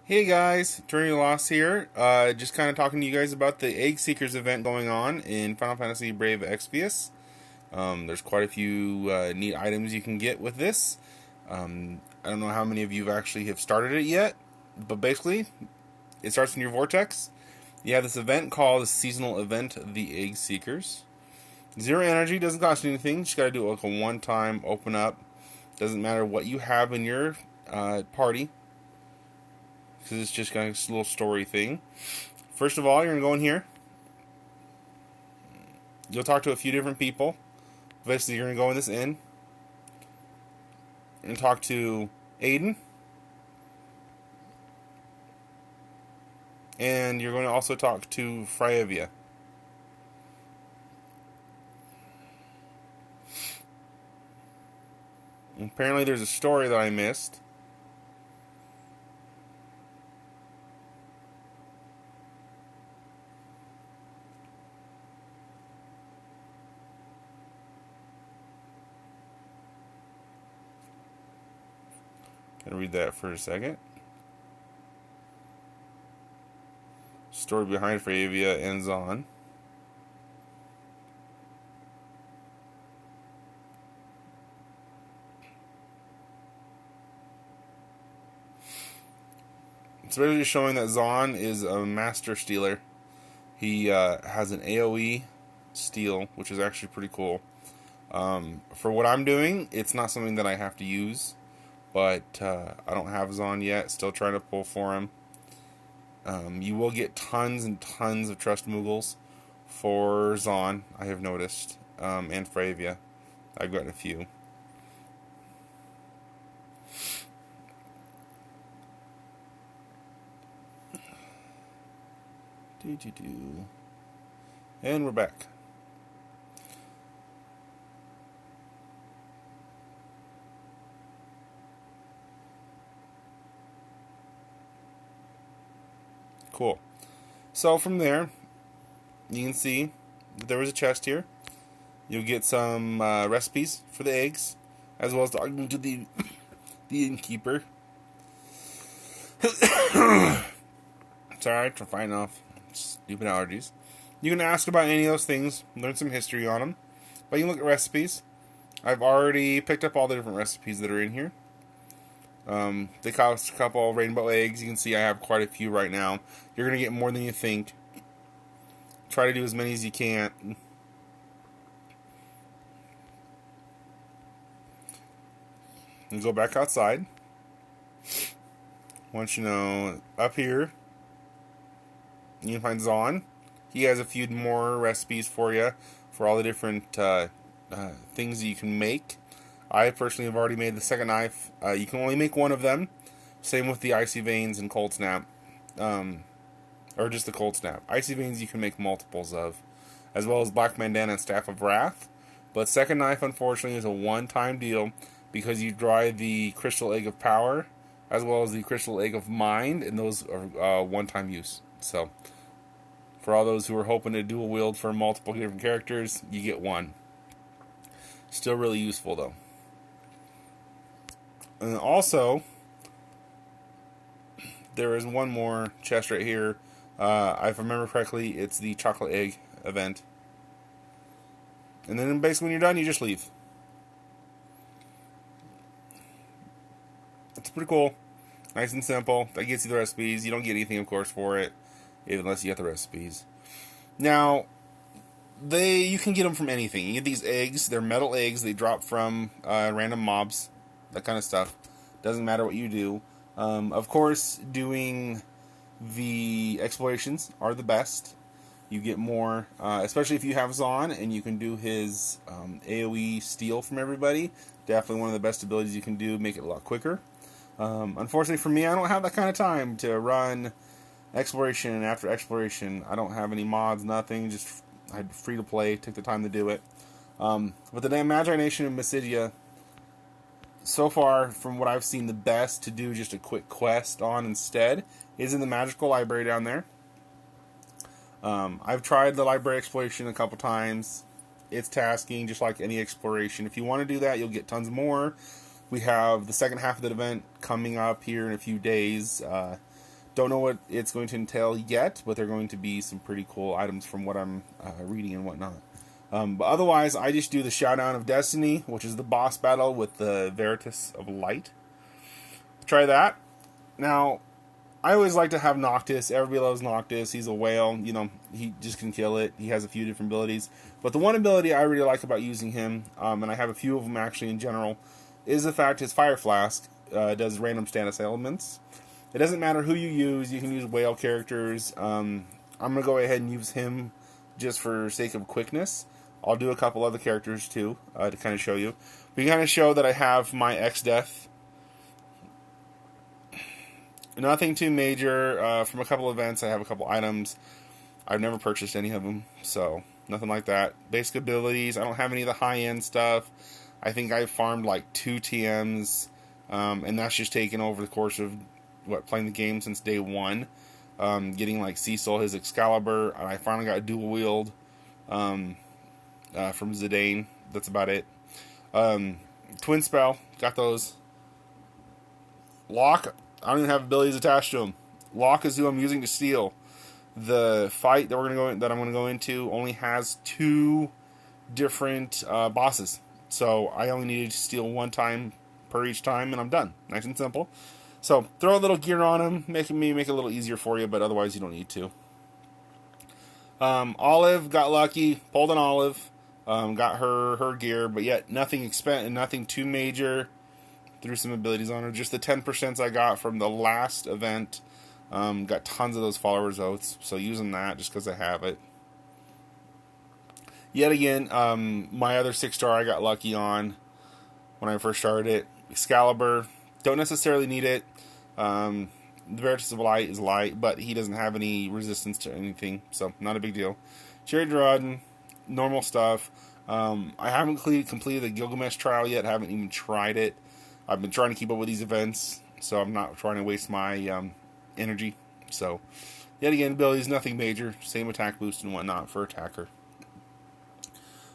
Hey guys, Attorney Lost here. Just kind of talking to you guys about the Egg Seekers event going on in Final Fantasy Brave Exvius. There's quite a few neat items you can get with this. I don't know how many of you actually have started it yet, but basically, it starts in your Vortex. You have this event called the Seasonal Event of the Egg Seekers. Zero energy, doesn't cost anything. You just gotta do it like a one-time open up. Doesn't matter what you have in your party, because it's just kind of a little story thing. First of all, you're going to go in here. You'll talk to a few different people. Basically, you're going to go in this inn and talk to Aiden. And you're going to also talk to Fryevia. And apparently there's a story that I missed. Gonna read that for a second. Story behind Fryevia ends on. It's really just showing that Zahn is a master stealer. He has an AoE steal, which is actually pretty cool. For what I'm doing, it's not something that I have to use, but I don't have Zahn yet. Still trying to pull for him. You will get tons and tons of Trust Moogles for Zahn, I have noticed, and Fryevia. I've gotten a few. And we're back. Cool. So from there, you can see that there was a chest here. You'll get some recipes for the eggs, as well as talking to the innkeeper. Sorry, I'm fighting off stupid allergies. You can ask about any of those things, learn some history on them, but you can look at recipes. I've already picked up all the different recipes that are in here. They cost a couple rainbow eggs. You can see I have quite a few right now. You're going to get more than you think. Try to do as many as you can. And go back outside. Once you know, up here, you can find Zahn. He has a few more recipes for you for all the different things that you can make. I personally have already made the second knife. You can only make one of them. Same with the Icy Veins and Cold Snap. Or just the Cold Snap. Icy Veins you can make multiples of. As well as Black Bandana and Staff of Wrath. But second knife, unfortunately, is a one-time deal, because you dry the Crystal Egg of Power, as well as the Crystal Egg of Mind, and those are one-time use. So, for all those who are hoping to dual wield for multiple different characters, you get one. Still really useful, though. And also, there is one more chest right here. If I remember correctly, it's the chocolate egg event. And then basically when you're done, you just leave. It's pretty cool. Nice and simple. That gets you the recipes. You don't get anything, of course, for it, unless you get the recipes. Now, you can get them from anything. You get these eggs. They're metal eggs. They drop from random mobs. That kind of stuff. Doesn't matter what you do. Of course, doing the explorations are the best. You get more, especially if you have Zahn and you can do his AoE steal from everybody. Definitely one of the best abilities you can do. Make it a lot quicker. Unfortunately for me, I don't have that kind of time to run exploration after exploration. I don't have any mods, nothing. Just I had free to play. Took the time to do it. But the damn Magi Nation in Mysidia, so far, from what I've seen, the best to do just a quick quest on instead is in the Magical Library down there. I've tried the library exploration a couple times. It's tasking, just like any exploration. If you want to do that, you'll get tons more. We have the second half of the event coming up here in a few days. Don't know what it's going to entail yet, but they're going to be some pretty cool items from what I'm reading and whatnot. But otherwise, I just do the Showdown of Destiny, which is the boss battle with the Veritas of Light. Try that. Now, I always like to have Noctis. Everybody loves Noctis. He's a whale. You know, he just can kill it. He has a few different abilities. But the one ability I really like about using him, and I have a few of them actually in general, is the fact his Fire Flask does random status elements. It doesn't matter who you use. You can use whale characters. I'm going to go ahead and use him just for sake of quickness. I'll do a couple other characters too to kind of show you. We kind of show that I have my X-Death. Nothing too major. From a couple events, I have a couple items. I've never purchased any of them, so nothing like that. Basic abilities. I don't have any of the high-end stuff. I think I farmed like 2 TMs, and that's just taken over the course of playing the game since day 1. Getting like Cecil, his Excalibur, and I finally got a dual wield from Zidane. That's about it. Twin Spell, got those. Lock, I don't even have abilities attached to him. Lock is who I'm using to steal. The fight that I'm going to go into only has 2 different bosses, so I only needed to steal 1 time per each time, and I'm done. Nice and simple. So throw a little gear on him, make it a little easier for you, but otherwise you don't need to. Olive, got lucky, pulled an Olive, got her gear, but yet nothing too major. Threw some abilities on her. Just the 10% I got from the last event. Got tons of those followers oaths, so using that just because I have it. Yet again, my other 6-star I got lucky on when I first started it. Excalibur, don't necessarily need it. The Veritas of Light is light, but he doesn't have any resistance to anything, so not a big deal. Cherry Drodden, normal stuff. I haven't completed the Gilgamesh trial yet. Haven't even tried it. I've been trying to keep up with these events, so I'm not trying to waste my energy. So, yet again, abilities, nothing major. Same attack boost and whatnot for attacker.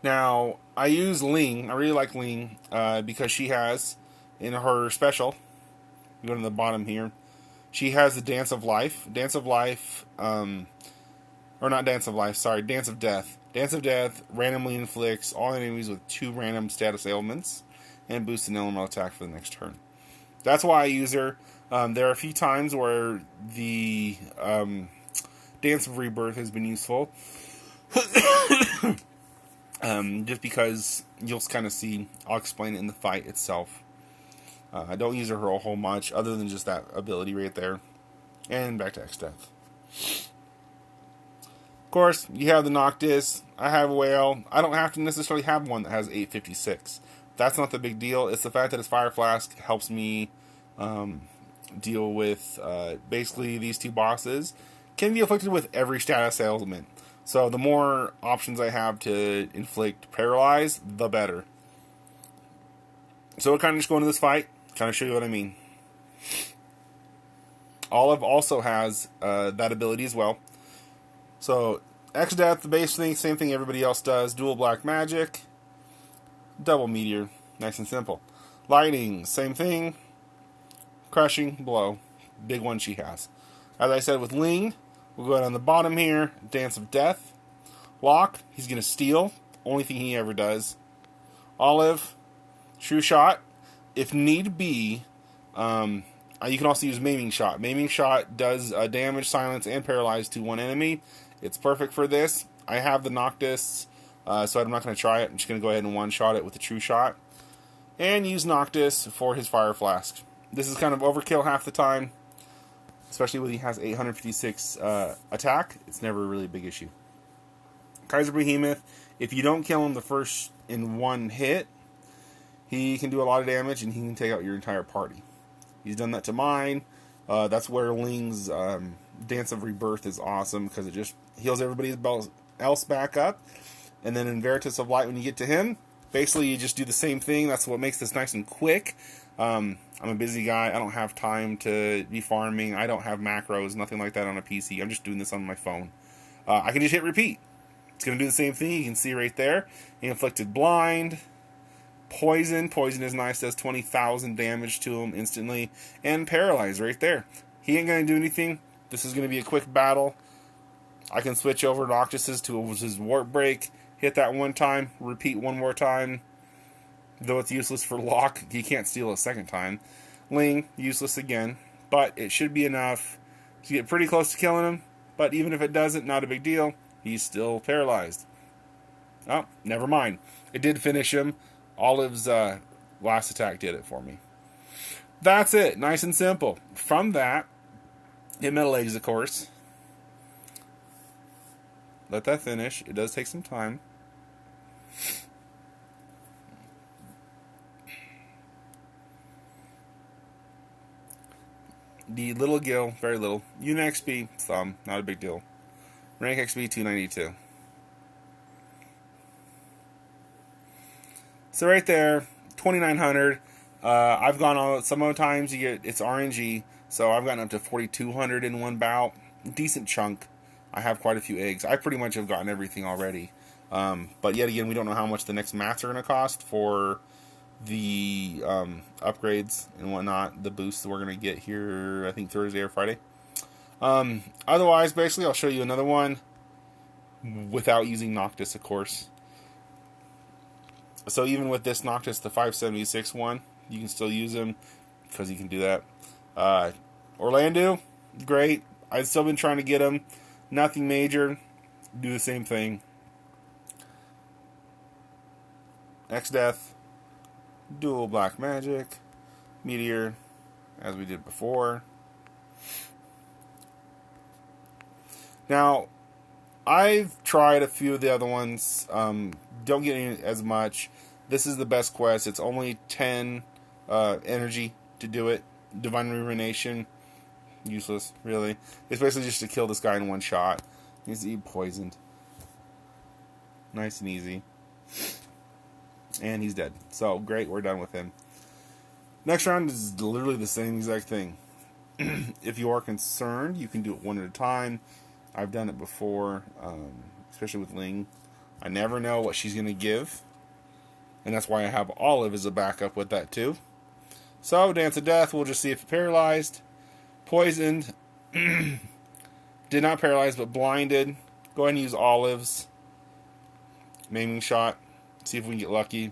Now, I use Ling. I really like Ling because she has, in her special, you go to the bottom here, she has the Dance of Life. Dance of Life, or not Dance of Life, sorry, Dance of Death. Dance of Death randomly inflicts all enemies with 2 random status ailments and boosts an elemental attack for the next turn. That's why I use her. There are a few times where the Dance of Rebirth has been useful. Just because you'll kind of see, I'll explain it in the fight itself. I don't use her a whole much, other than just that ability right there. And back to X-Death. Of course, you have the Noctis. I have a Whale. I don't have to necessarily have one that has 856. That's not the big deal. It's the fact that his Fire Flask helps me deal with basically these 2 bosses. Can be afflicted with every status ailment. So the more options I have to inflict Paralyze, the better. So we'll kind of just go into this fight, kind of show you what I mean. Olive also has that ability as well. So X-Death, the base thing, same thing everybody else does. Dual Black Magic, double Meteor, nice and simple. Lightning, same thing. Crushing Blow, big one she has. As I said with Ling, we'll go down the bottom here. Dance of Death. Lock, he's going to steal. Only thing he ever does. Olive, True Shot. If need be, you can also use Maiming Shot. Maiming Shot does damage, silence, and paralyze to one enemy. It's perfect for this. I have the Noctis, so I'm not going to try it. I'm just going to go ahead and one-shot it with the True Shot. And use Noctis for his Fire Flask. This is kind of overkill half the time, especially when he has 856 attack. It's never really a big issue. Kaiser Behemoth, if you don't kill him the first in one hit, he can do a lot of damage and he can take out your entire party. He's done that to mine. That's where Ling's Dance of Rebirth is awesome, because it just heals everybody else back up. And then in Veritas of Light, when you get to him, basically you just do the same thing. That's what makes this nice and quick. I'm a busy guy. I don't have time to be farming. I don't have macros, nothing like that on a PC. I'm just doing this on my phone. I can just hit repeat. It's going to do the same thing. You can see right there. He inflicted blind. Poison. Poison is nice. Does 20,000 damage to him instantly. And paralyze right there. He ain't going to do anything. this is going to be a quick battle. I can switch over Noctis's to his Warp Break, hit that one time, repeat one more time. Though it's useless for Lock, he can't steal a second time. Ling, useless again, but it should be enough to get pretty close to killing him. But even if it doesn't, not a big deal. He's still paralyzed. Oh, never mind. It did finish him. Olive's last attack did it for me. That's it. Nice and simple. From that, hit Metal Eggs, of course. Let that finish. It does take some time. The little Gil, very little. Unit XP, some, not a big deal. Rank XP, 292. So right there, 2,900. I've gone on some other times. It's RNG, so I've gotten up to 4,200 in one bout. Decent chunk. I have quite a few eggs. I pretty much have gotten everything already. But yet again, we don't know how much the next mats are going to cost for the upgrades and whatnot, the boosts that we're going to get here, I think Thursday or Friday. Otherwise, basically, I'll show you another one without using Noctis, of course. So even with this Noctis, the 576 one, you can still use him because you can do that. Orlando, great. I've still been trying to get him. Nothing major. Do the same thing. X-Death. Dual Black Magic, Meteor, as we did before. Now, I've tried a few of the other ones. Don't get any as much. This is the best quest. It's only 10 energy to do it. Divine Ruination, useless, really. It's basically just to kill this guy in one shot. He's poisoned. Nice and easy. And he's dead. So, great, we're done with him. Next round is literally the same exact thing. If you are concerned, you can do it one at a time. I've done it before, especially with Ling. I never know what she's going to give. And that's why I have Olive as a backup with that too. So, Dance of Death, we'll just see if it's paralyzed. Poisoned. Did not paralyze, but blinded. Go ahead and use Olive's maiming shot. See if we can get lucky.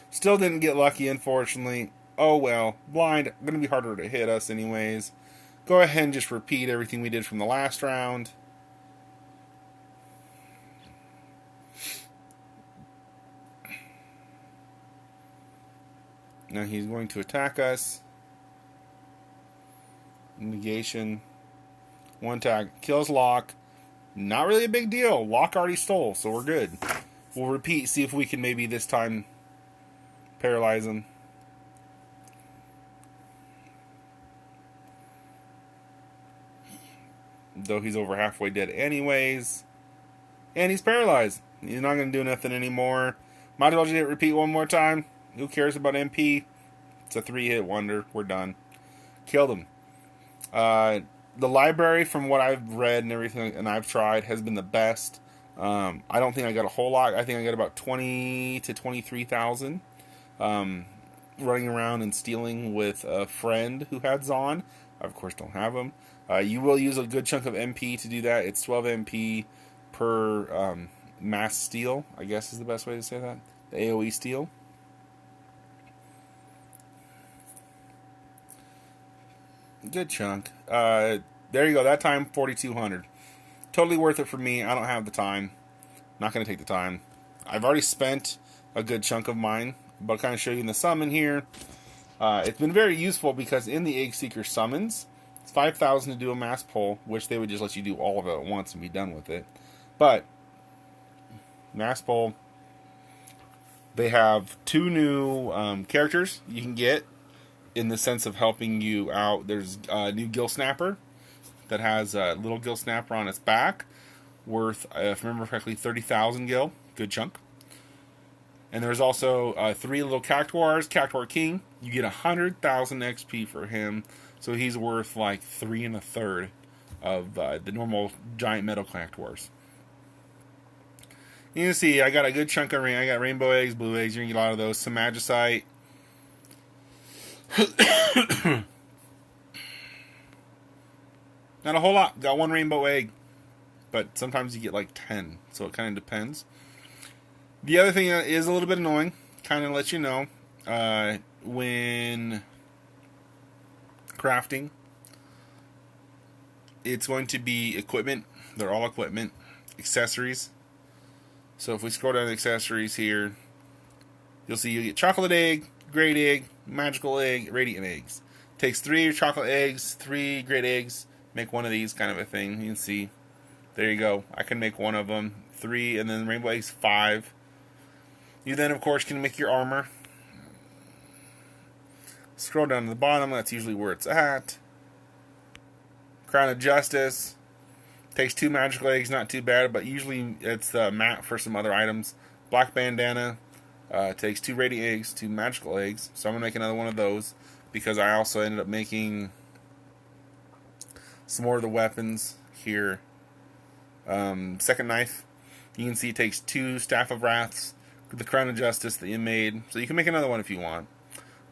Still didn't get lucky, unfortunately. Oh well. Blind. Going to be harder to hit us anyways. Go ahead and just repeat everything we did from the last round. Now he's going to attack us. Negation. One tag. Kills Lock. Not really a big deal. Lock already stole, so we're good. We'll repeat, see if we can maybe this time paralyze him. Though he's over halfway dead anyways. And he's paralyzed. He's not going to do nothing anymore. Might as well just hit repeat one more time. Who cares about MP? It's a 3-hit wonder. We're done. Killed him. The library, from what I've read and everything, and I've tried, has been the best. I don't think I got a whole lot. I think I got about 20 to 23,000 running around and stealing with a friend who had Zon. I, of course, don't have him. You will use a good chunk of MP to do that. It's 12 MP per mass steal, I guess is the best way to say that. The AoE steal. Good chunk. There you go. That time, 4,200. Totally worth it for me. I don't have the time. Not going to take the time. I've already spent a good chunk of mine, but I'll kind of show you in the summon here. It's been very useful because in the Egg Seeker summons, it's 5,000 to do a mass pull, which they would just let you do all of it at once and be done with it. But mass pull, they have 2 new characters you can get in the sense of helping you out. There's a new Gill Snapper that has a little Gill Snapper on its back, worth, if I remember correctly, 30,000 gil. Good chunk. And there's also 3 little Cactuars. Cactuar King, you get 100,000 XP for him, so he's worth like 3 1/3 of the normal giant metal Cactuars. You can see I got a good chunk of rain. I got rainbow eggs, blue eggs. You're gonna get a lot of those. Some Magicite. Not a whole lot. Got one rainbow egg, but sometimes you get like 10, so it kind of depends. The other thing that is a little bit annoying, kind of let you know, when crafting, it's going to be equipment. They're all equipment. Accessories. So if we scroll down to accessories here, you'll see you get chocolate egg, great egg, magical egg, radiant eggs. Takes 3 chocolate eggs, 3 great eggs, make one of these, kind of a thing. You can see. There you go. I can make one of them. 3, and then rainbow eggs, 5. You then, of course, can make your armor. Scroll down to the bottom. That's usually where it's at. Crown of Justice. Takes 2 magical eggs, not too bad, but usually it's the mat for some other items. Black bandana. Takes 2 radiant eggs, 2 magical eggs. So I'm going to make another one of those, because I also ended up making some more of the weapons here. Second knife. You can see it takes 2 Staff of Wraths, the Crown of Justice that you made. So you can make another one if you want.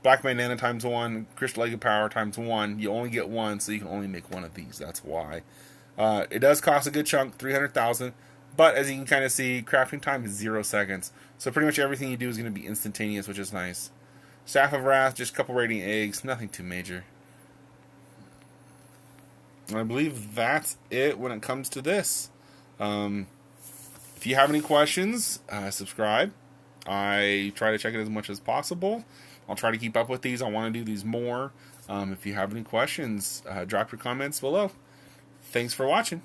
Black bandana times 1, crystal egg of power times 1. You only get 1, so you can only make one of these. That's why. It does cost a good chunk, 300,000. But as you can kind of see, crafting time is 0 seconds. So pretty much everything you do is going to be instantaneous, which is nice. Staff of Wrath, just a couple radiant eggs, nothing too major. And I believe that's it when it comes to this. If you have any questions, subscribe. I try to check it as much as possible. I'll try to keep up with these. I want to do these more. If you have any questions, drop your comments below. Thanks for watching.